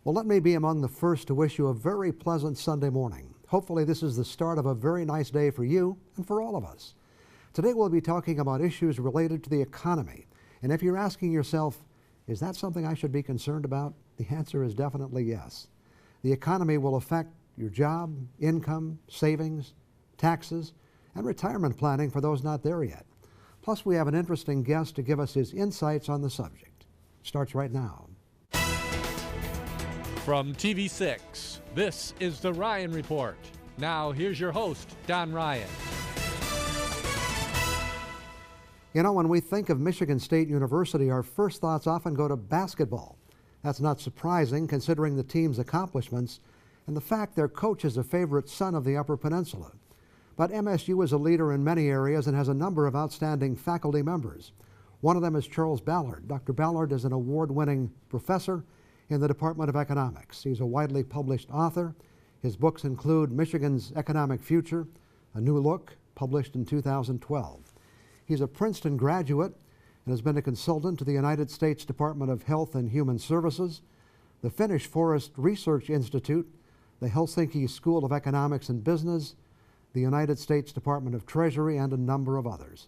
Well, let me be among the first to wish you a very pleasant Sunday morning. Hopefully this is the start of a very nice day for you and for all of us. Today we'll be talking about issues related to the economy. And if you're asking yourself, is that something I should be concerned about? The answer is definitely yes. The economy will affect your job, income, savings, taxes, and retirement planning for those not there yet. Plus, we have an interesting guest to give us his insights on the subject. Starts right now. From TV6, this is The Ryan Report. Now, here's your host, Don Ryan. You know, when we think of Michigan State University, our first thoughts often go to basketball. That's not surprising considering the team's accomplishments and the fact their coach is a favorite son of the Upper Peninsula. But MSU is a leader in many areas and has a number of outstanding faculty members. One of them is Charles Ballard. Dr. Ballard is an award-winning professor in the Department of Economics. He's a widely published author. His books include Michigan's Economic Future, A New Look, published in 2012. He's a Princeton graduate and has been a consultant to the United States Department of Health and Human Services, the Finnish Forest Research Institute, the Helsinki School of Economics and Business, the United States Department of Treasury, and a number of others.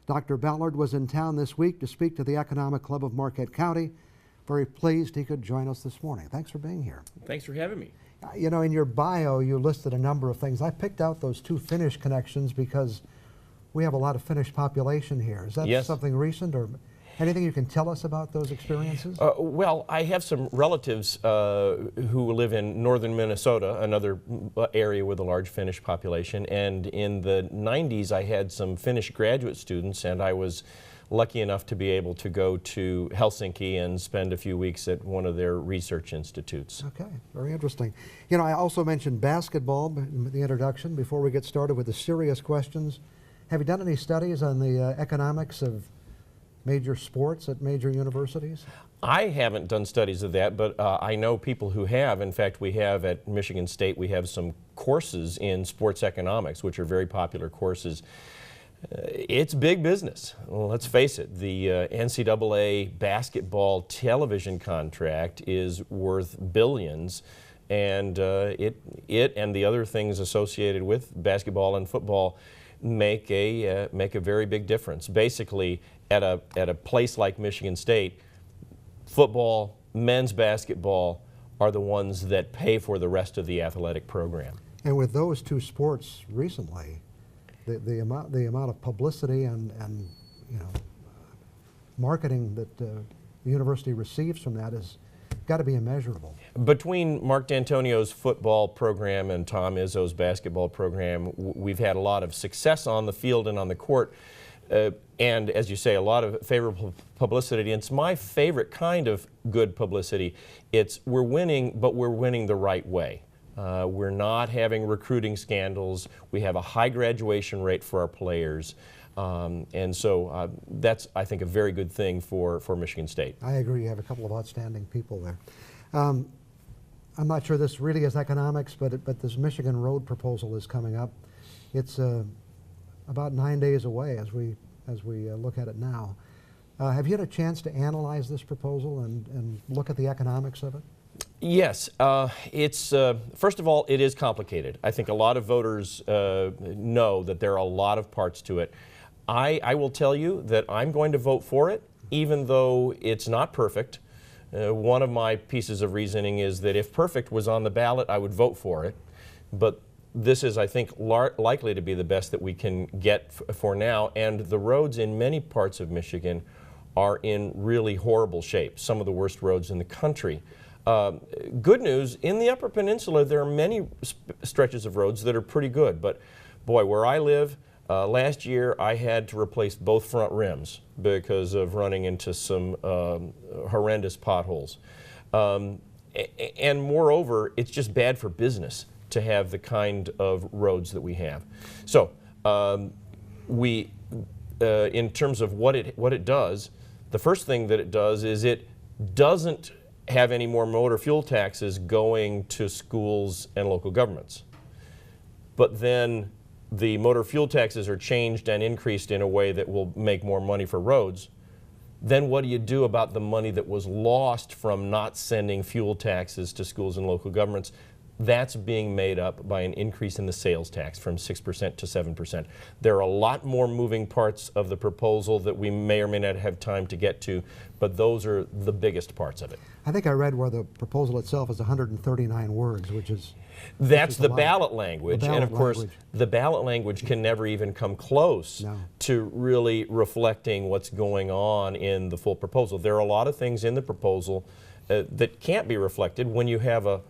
Dr. Ballard was in town this week to speak to the Economic Club of Marquette County. Very pleased he could join us this morning. Thanks for being here. Thanks for having me. You know, in your bio, you listed a number of things. I picked out those two Finnish connections because we have a lot of Finnish population here. Is that Yes. something recent or anything you can tell us about those experiences? Well, I have some relatives who live in northern Minnesota, another area with a large Finnish population. And in the 90s, I had some Finnish graduate students, and I was lucky enough to be able to go to Helsinki and spend a few weeks at one of their research institutes. Okay, very interesting. You know, I also mentioned basketball in the introduction before we get started with the serious questions. Have you done any studies on the economics of major sports at major universities? I haven't done studies of that, but I know people who have. In fact, we have at Michigan State, we have some courses in sports economics, which are very popular courses. It's big business. Well, let's face it, the NCAA basketball television contract is worth billions, and it and the other things associated with basketball and football make a very big difference. Basically, at a place like Michigan State, football, men's basketball are the ones that pay for the rest of the athletic program. And with those two sports recently, the amount of publicity and you know marketing that the university receives from that has got to be immeasurable. Between Mark D'Antonio's football program and Tom Izzo's basketball program, we've had a lot of success on the field and on the court, and as you say, a lot of favorable publicity. And it's my favorite kind of good publicity. We're winning, but we're winning the right way. We're not having recruiting scandals. We have a high graduation rate for our players. And so that's, I think, a very good thing for Michigan State. I agree. You have a couple of outstanding people there. I'm not sure this really is economics, but this Michigan road proposal is coming up. It's about 9 days away as we look at it now. Have you had a chance to analyze this proposal and look at the economics of it? Yes, it's first of all, it is complicated. I think a lot of voters know that there are a lot of parts to it. I will tell you that I'm going to vote for it, even though it's not perfect. One of my pieces of reasoning is that if perfect was on the ballot, I would vote for it. But this is, I think, likely to be the best that we can get for now. And the roads in many parts of Michigan are in really horrible shape, some of the worst roads in the country. Good news, in the Upper Peninsula, there are many stretches of roads that are pretty good. But boy, where I live, last year I had to replace both front rims because of running into some horrendous potholes. And moreover, it's just bad for business to have the kind of roads that we have. So in terms of what it does, the first thing that it does is it doesn't have any more motor fuel taxes going to schools and local governments. But then the motor fuel taxes are changed and increased in a way that will make more money for roads. then what do you do about the money that was lost from not sending fuel taxes to schools and local governments? That's being made up by an increase in the sales tax from 6% to 7%. There are a lot more moving parts of the proposal that we may or may not have time to get to, but those are the biggest parts of it. I think I read where the proposal itself is 139 words, which is... That's the a lot. ballot language, The and of ballot course, language. the ballot language can never even come close No. to really reflecting what's going on in the full proposal. There are a lot of things in the proposal that can't be reflected when you have a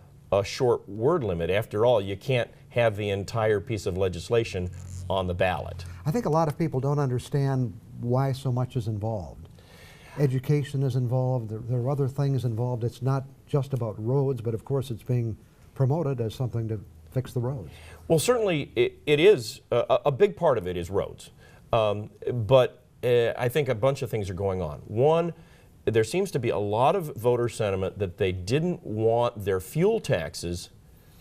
short word limit. After all, you can't have the entire piece of legislation on the ballot. I think a lot of people don't understand why so much is involved. Education is involved, there are other things involved. It's not just about roads, but of course it's being promoted as something to fix the roads. Well, certainly it is, a big part of it is roads. But I think a bunch of things are going on. One, there seems to be a lot of voter sentiment that they didn't want their fuel taxes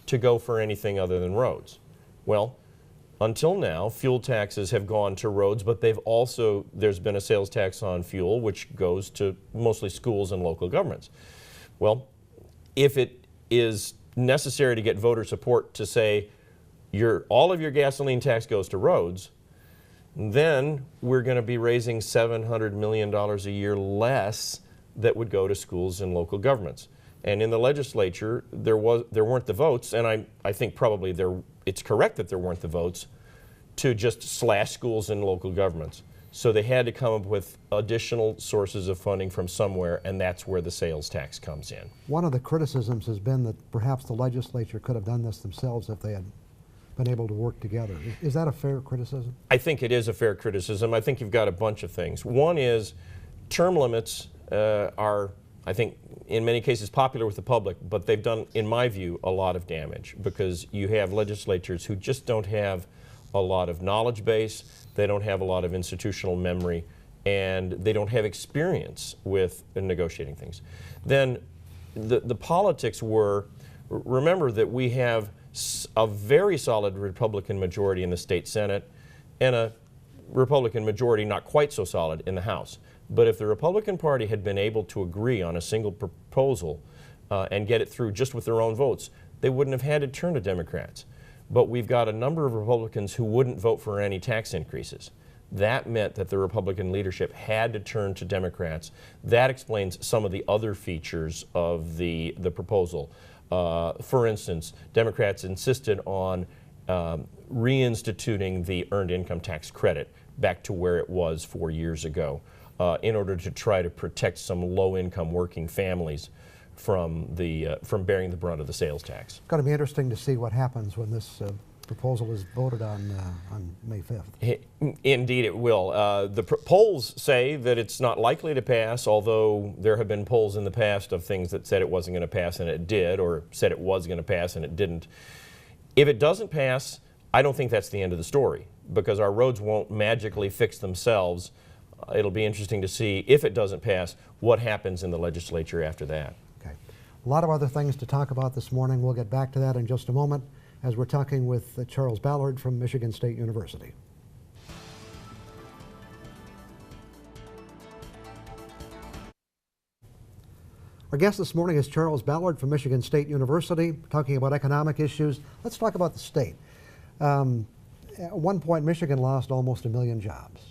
to go for anything other than roads. Well, until now, fuel taxes have gone to roads, but there's been a sales tax on fuel, which goes to mostly schools and local governments. Well, if it is necessary to get voter support to say all of your gasoline tax goes to roads, then we're going to be raising $700 million a year less that would go to schools and local governments. And in the legislature, there weren't the votes, and I think probably it's correct that there weren't the votes to just slash schools and local governments. So they had to come up with additional sources of funding from somewhere, and that's where the sales tax comes in. One of the criticisms has been that perhaps the legislature could have done this themselves if they had been able to work together. Is that a fair criticism? I think it is a fair criticism. I think you've got a bunch of things. One is term limits are, I think, in many cases popular with the public, but they've done, in my view, a lot of damage because you have legislatures who just don't have a lot of knowledge base, they don't have a lot of institutional memory, and they don't have experience with negotiating things. Then the politics were, remember that we have a very solid Republican majority in the state Senate and a Republican majority not quite so solid in the House. But if the Republican Party had been able to agree on a single proposal and get it through just with their own votes, they wouldn't have had to turn to Democrats. But we've got a number of Republicans who wouldn't vote for any tax increases. That meant that the Republican leadership had to turn to Democrats. That explains some of the other features of the proposal. For instance, Democrats insisted on reinstituting the earned income tax credit back to where it was 4 years ago in order to try to protect some low-income working families from bearing the brunt of the sales tax. It's going to be interesting to see what happens when this proposal is voted on May 5th. Indeed it will. The polls say that it's not likely to pass, although there have been polls in the past of things that said it wasn't going to pass and it did, or said it was going to pass and it didn't. If it doesn't pass, I don't think that's the end of the story, because our roads won't magically fix themselves. It'll be interesting to see, if it doesn't pass, what happens in the legislature after that. Okay. A lot of other things to talk about this morning. We'll get back to that in just a moment as we're talking with Charles Ballard from Michigan State University. Our guest this morning is Charles Ballard from Michigan State University, talking about economic issues. Let's talk about the state. At one point, Michigan lost almost 1 million jobs.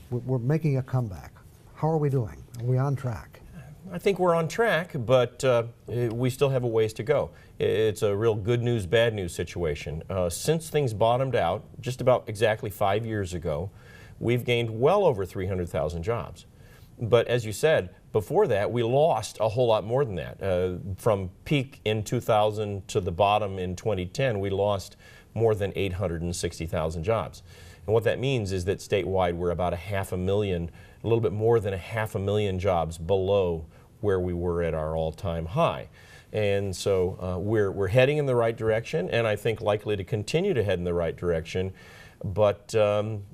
We're making a comeback. How are we doing? Are we on track? I think we're on track, but we still have a ways to go. It's a real good news, bad news situation. Since things bottomed out just about exactly 5 years ago, we've gained well over 300,000 jobs. But as you said, before that, we lost a whole lot more than that. From peak in 2000 to the bottom in 2010, we lost more than 860,000 jobs. And what that means is that statewide we're about 500,000, a little bit more than 500,000 jobs below where we were at our all-time high. And so we're heading in the right direction, and I think likely to continue to head in the right direction. But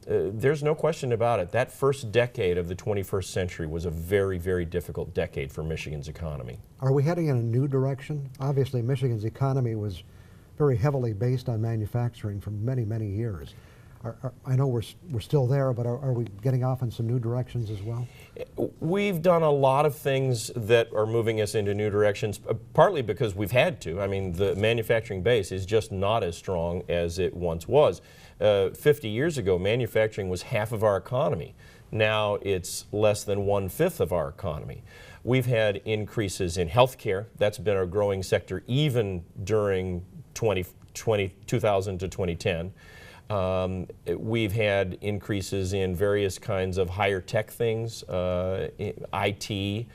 there's no question about it. That first decade of the 21st century was a very, very difficult decade for Michigan's economy. Are we heading in a new direction? Obviously, Michigan's economy was very heavily based on manufacturing for many, many years. I know we're still there, but are we getting off in some new directions as well? We've done a lot of things that are moving us into new directions, partly because we've had to. I mean, the manufacturing base is just not as strong as it once was. 50 years ago, manufacturing was half of our economy. Now it's less than 1/5 of our economy. We've had increases in healthcare. That's been a growing sector even during 2000 to 2010. We've had increases in various kinds of higher tech things, IT.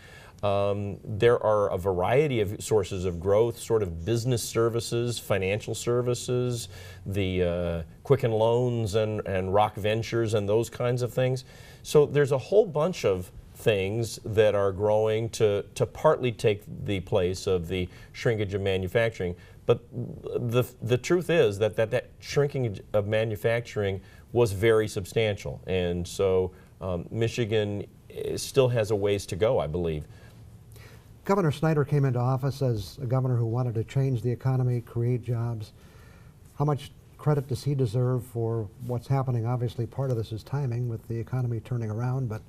There are a variety of sources of growth, sort of business services, financial services, the Quicken Loans and Rock Ventures and those kinds of things. So there's a whole bunch of things that are growing to partly take the place of the shrinkage of manufacturing. But the truth is that shrinking of manufacturing was very substantial. And so Michigan still has a ways to go, I believe. Governor Snyder came into office as a governor who wanted to change the economy, create jobs. How much credit does he deserve for what's happening? Obviously, part of this is timing with the economy turning around, but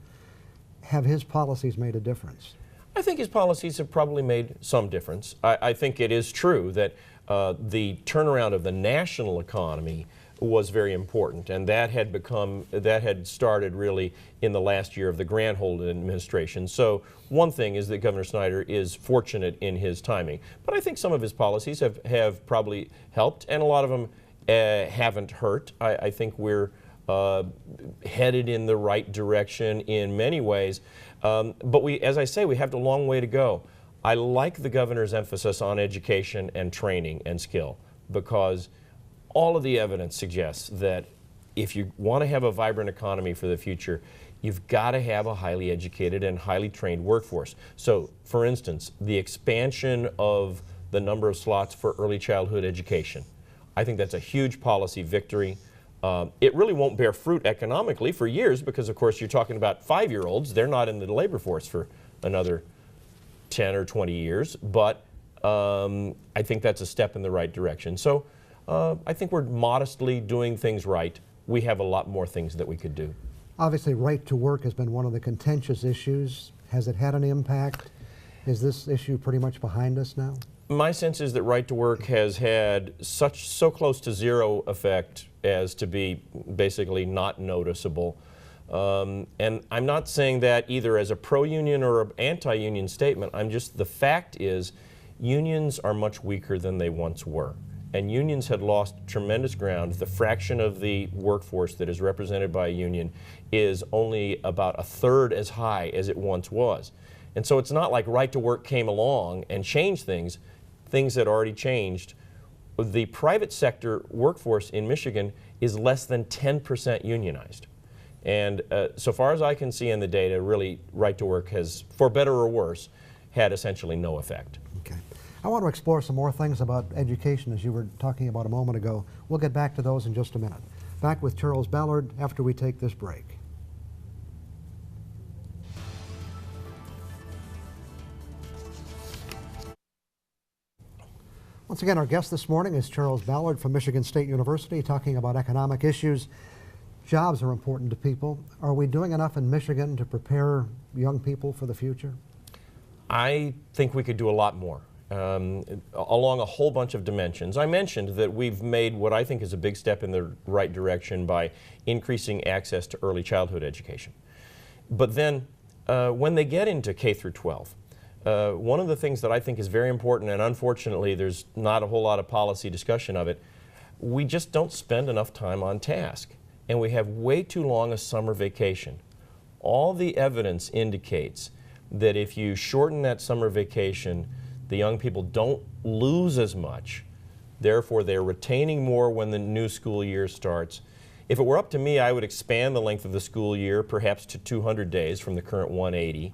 have his policies made a difference? I think his policies have probably made some difference. I think it is true that the turnaround of the national economy was very important, and that had started really in the last year of the Granholm administration. So one thing is that Governor Snyder is fortunate in his timing, but I think some of his policies have probably helped, and a lot of them haven't hurt. I think we're headed in the right direction in many ways, but as I say, we have a long way to go. I like the governor's emphasis on education and training and skill, because all of the evidence suggests that if you want to have a vibrant economy for the future, you've got to have a highly educated and highly trained workforce. So, for instance, the expansion of the number of slots for early childhood education, I think that's a huge policy victory. It really won't bear fruit economically for years because, of course, you're talking about 5-year-olds. They're not in the labor force for another 10 or 20 years, but I think that's a step in the right direction. So I think we're modestly doing things right. We have a lot more things that we could do. Obviously, right to work has been one of the contentious issues. Has it had any impact? Is this issue pretty much behind us now? My sense is that right to work has had so close to zero effect as to be basically not noticeable. And I'm not saying that either as a pro-union or an anti-union statement. The fact is unions are much weaker than they once were. And unions had lost tremendous ground. The fraction of the workforce that is represented by a union is only about 1/3 as high as it once was. And so it's not like right to work came along and changed things. Things had already changed. The private sector workforce in Michigan is less than 10% unionized. And so far as I can see in the data, really right to work has, for better or worse, had essentially no effect. Okay. I want to explore some more things about education as you were talking about a moment ago. We'll get back to those in just a minute. Back with Charles Ballard after we take this break. Once again, our guest this morning is Charles Ballard from Michigan State University, talking about economic issues. Jobs are important to people. Are we doing enough in Michigan to prepare young people for the future? I think we could do a lot more along a whole bunch of dimensions. I mentioned that we've made what I think is a big step in the right direction by increasing access to early childhood education. But then when they get into K through 12, one of the things that I think is very important, and unfortunately there's not a whole lot of policy discussion of it, we just don't spend enough time on task. And we have way too long a summer vacation. All the evidence indicates that if you shorten that summer vacation, the young people don't lose as much. Therefore, they're retaining more when the new school year starts. If it were up to me, I would expand the length of the school year, perhaps to 200 days from the current 180.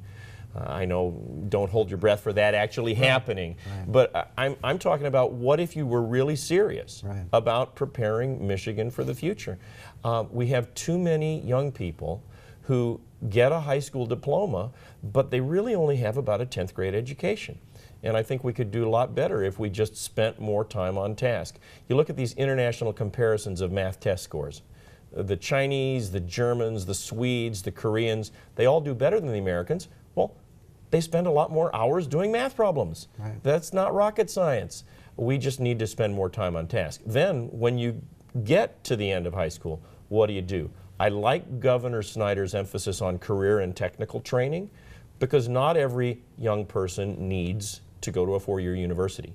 I know, don't hold your breath for that actually happening, but I'm talking about what if you were really serious about preparing Michigan for the future. We have too many young people who get a high school diploma, but they really only have about a 10th grade education. And I think we could do a lot better if we just spent more time on task. You look at these international comparisons of math test scores. the Chinese, the Germans, the Swedes, the Koreans, they all do better than the Americans. Well, they spend a lot more hours doing math problems. Right. That's not rocket science. We just need to spend more time on task. Then, when you get to the end of high school, what do? I like Governor Snyder's emphasis on career and technical training, because not every young person needs to go to a four-year university.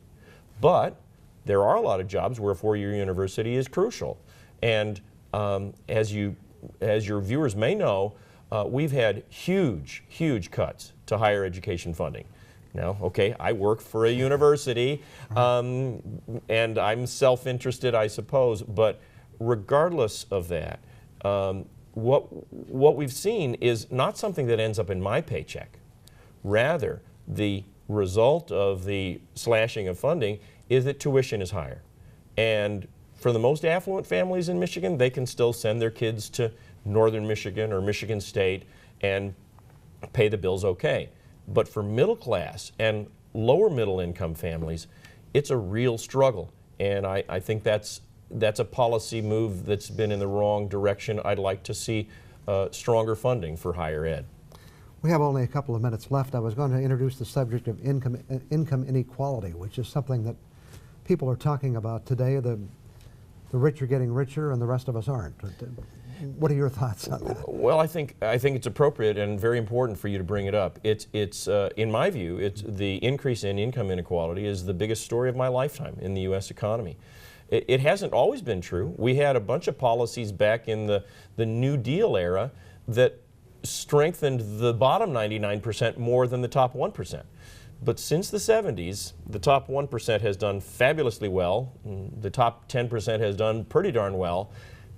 But there are a lot of jobs where a four-year university is crucial. And as your viewers may know, we've had huge cuts to higher education funding. Now, okay, I work for a university, and I'm self-interested, I suppose, but regardless of that, what we've seen is not something that ends up in my paycheck. Rather, the result of the slashing of funding is that tuition is higher. And for the most affluent families in Michigan, they can still send their kids to Northern Michigan or Michigan State and pay the bills okay. But for middle class and lower middle income families, it's a real struggle. And I think that's a policy move that's been in the wrong direction. I'd like to see stronger funding for higher ed. We have only a couple of minutes left. I was going to introduce the subject of income inequality, which is something that people are talking about today. The rich are getting richer and the rest of us aren't. What are your thoughts on that? Well, I think it's appropriate and very important for you to bring it up. It's in my view, it's the increase in income inequality is the biggest story of my lifetime in the U.S. economy. It hasn't always been true. We had a bunch of policies back in the New Deal era that strengthened the bottom 99% more than the top 1%. But since the 70s, the top 1% has done fabulously well. The top 10% has done pretty darn well.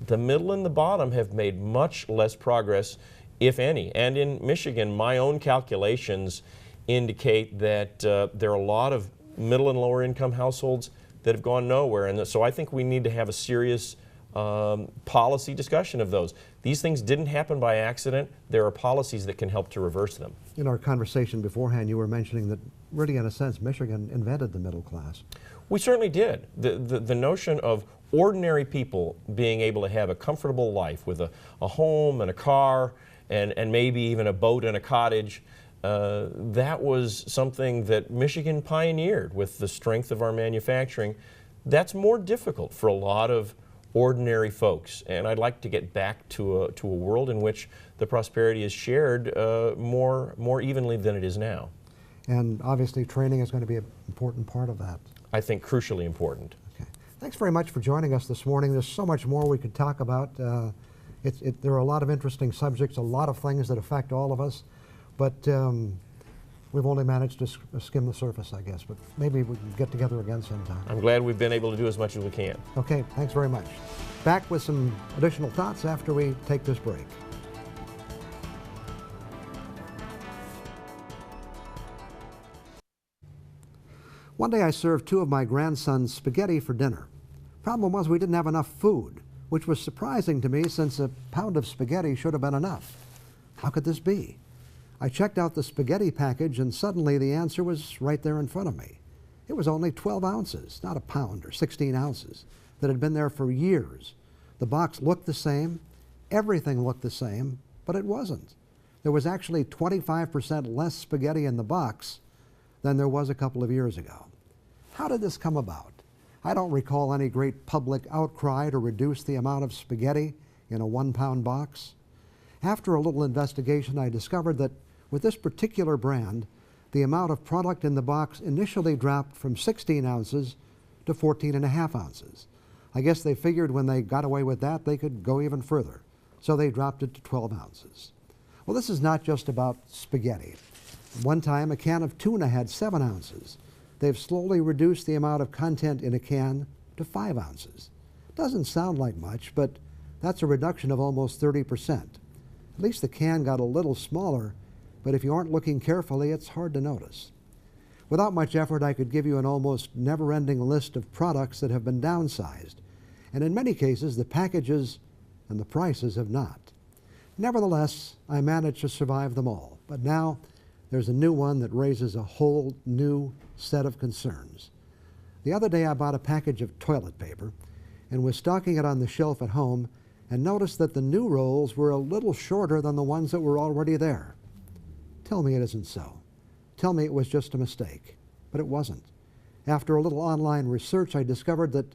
The middle and the bottom have made much less progress, if any. And in Michigan, my own calculations indicate that there are a lot of middle and lower income households that have gone nowhere. And so I think we need to have a serious policy discussion of those. These things didn't happen by accident. There are policies that can help to reverse them. In our conversation beforehand, you were mentioning that really, in a sense, Michigan invented the middle class. We certainly did. The notion of ordinary people being able to have a comfortable life with a home and a car and maybe even a boat and a cottage, that was something that Michigan pioneered with the strength of our manufacturing. That's more difficult for a lot of ordinary folks, and I'd like to get back to a world in which the prosperity is shared more evenly than it is now. And obviously training is going to be an important part of that. I think crucially important. Okay. Thanks very much for joining us this morning. There's so much more we could talk about. There are a lot of interesting subjects, a lot of things that affect all of us, but we've only managed to skim the surface, I guess, but maybe we can get together again sometime. I'm glad we've been able to do as much as we can. Okay, thanks very much. Back with some additional thoughts after we take this break. One day I served two of my grandsons spaghetti for dinner. Problem was we didn't have enough food, which was surprising to me since a pound of spaghetti should have been enough. How could this be? I checked out the spaghetti package and suddenly the answer was right there in front of me. It was only 12 ounces, not a pound or 16 ounces, that had been there for years. The box looked the same, everything looked the same, but it wasn't. There was actually 25% less spaghetti in the box than there was a couple of years ago. How did this come about? I don't recall any great public outcry to reduce the amount of spaghetti in a 1-pound box. After a little investigation, I discovered that with this particular brand, the amount of product in the box initially dropped from 16 ounces to 14.5 ounces. I guess they figured when they got away with that, they could go even further. So they dropped it to 12 ounces. Well, this is not just about spaghetti. One time, a can of tuna had 7 ounces. They've slowly reduced the amount of content in a can to 5 ounces. Doesn't sound like much, but that's a reduction of almost 30%. At least the can got a little smaller, but if you aren't looking carefully, it's hard to notice. Without much effort, I could give you an almost never-ending list of products that have been downsized, and in many cases, the packages and the prices have not. Nevertheless, I managed to survive them all, but now there's a new one that raises a whole new set of concerns. The other day, I bought a package of toilet paper and was stocking it on the shelf at home, and noticed that the new rolls were a little shorter than the ones that were already there. Tell me it isn't so. Tell me it was just a mistake. But it wasn't. After a little online research, I discovered that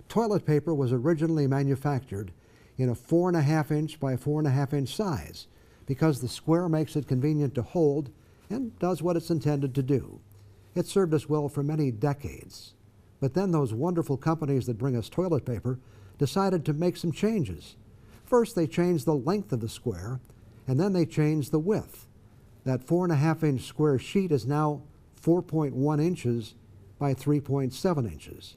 toilet paper was originally manufactured in a 4.5 inch by 4.5 inch size because the square makes it convenient to hold and does what it's intended to do. It served us well for many decades. But then those wonderful companies that bring us toilet paper decided to make some changes. First, they changed the length of the square, and then they changed the width. That 4.5 inch square sheet is now 4.1 inches by 3.7 inches.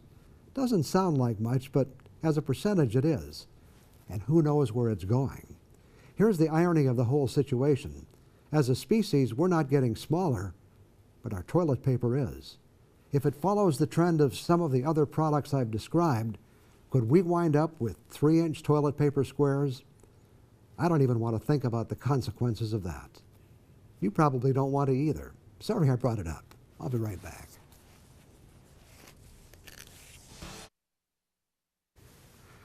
Doesn't sound like much, but as a percentage it is. And who knows where it's going. Here's the irony of the whole situation. As a species, we're not getting smaller, but our toilet paper is. If it follows the trend of some of the other products I've described, could we wind up with 3-inch toilet paper squares? I don't even want to think about the consequences of that. You probably don't want to either. Sorry I brought it up. I'll be right back.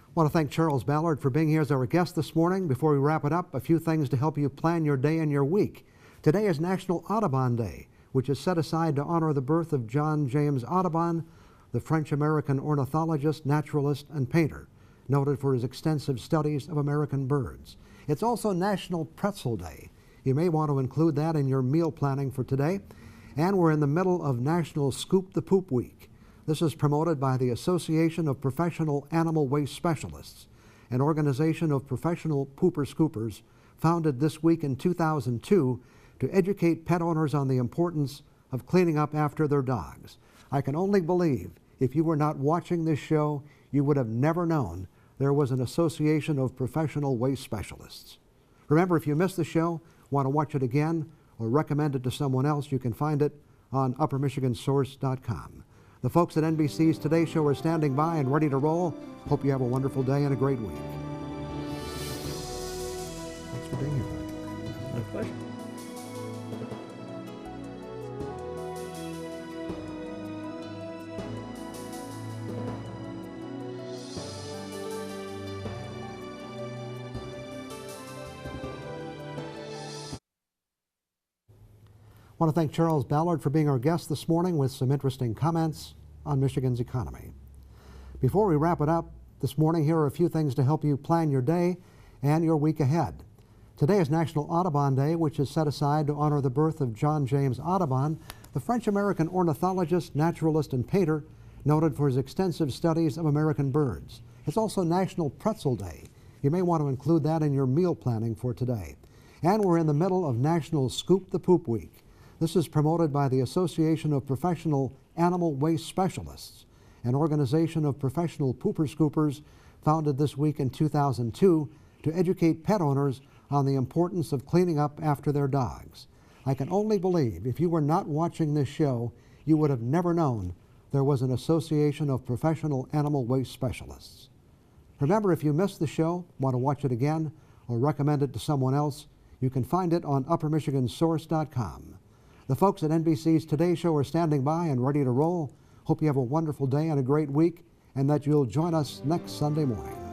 I want to thank Charles Ballard for being here as our guest this morning. Before we wrap it up, a few things to help you plan your day and your week. Today is National Audubon Day, which is set aside to honor the birth of John James Audubon, the French-American ornithologist, naturalist, and painter, noted for his extensive studies of American birds. It's also National Pretzel Day. You may want to include that in your meal planning for today. And we're in the middle of National Scoop the Poop Week. This is promoted by the Association of Professional Animal Waste Specialists, an organization of professional pooper-scoopers founded this week in 2002 to educate pet owners on the importance of cleaning up after their dogs. I can only believe if you were not watching this show, you would have never known there was an Association of Professional Waste Specialists. Remember, if you missed the show, want to watch it again, or recommend it to someone else, you can find it on UpperMichiganSource.com. The folks at NBC's Today Show are standing by and ready to roll. Hope you have a wonderful day and a great week. Thanks for being here. My pleasure. I want to thank Charles Ballard for being our guest this morning with some interesting comments on Michigan's economy. Before we wrap it up this morning, here are a few things to help you plan your day and your week ahead. Today is National Audubon Day, which is set aside to honor the birth of John James Audubon, the French-American ornithologist, naturalist, and painter, noted for his extensive studies of American birds. It's also National Pretzel Day. You may want to include that in your meal planning for today. And we're in the middle of National Scoop the Poop Week. This is promoted by the Association of Professional Animal Waste Specialists, an organization of professional pooper-scoopers founded this week in 2002 to educate pet owners on the importance of cleaning up after their dogs. I can only believe if you were not watching this show, you would have never known there was an Association of Professional Animal Waste Specialists. Remember, if you missed the show, want to watch it again, or recommend it to someone else, you can find it on UpperMichiganSource.com. The folks at NBC's Today Show are standing by and ready to roll. Hope you have a wonderful day and a great week, and that you'll join us next Sunday morning.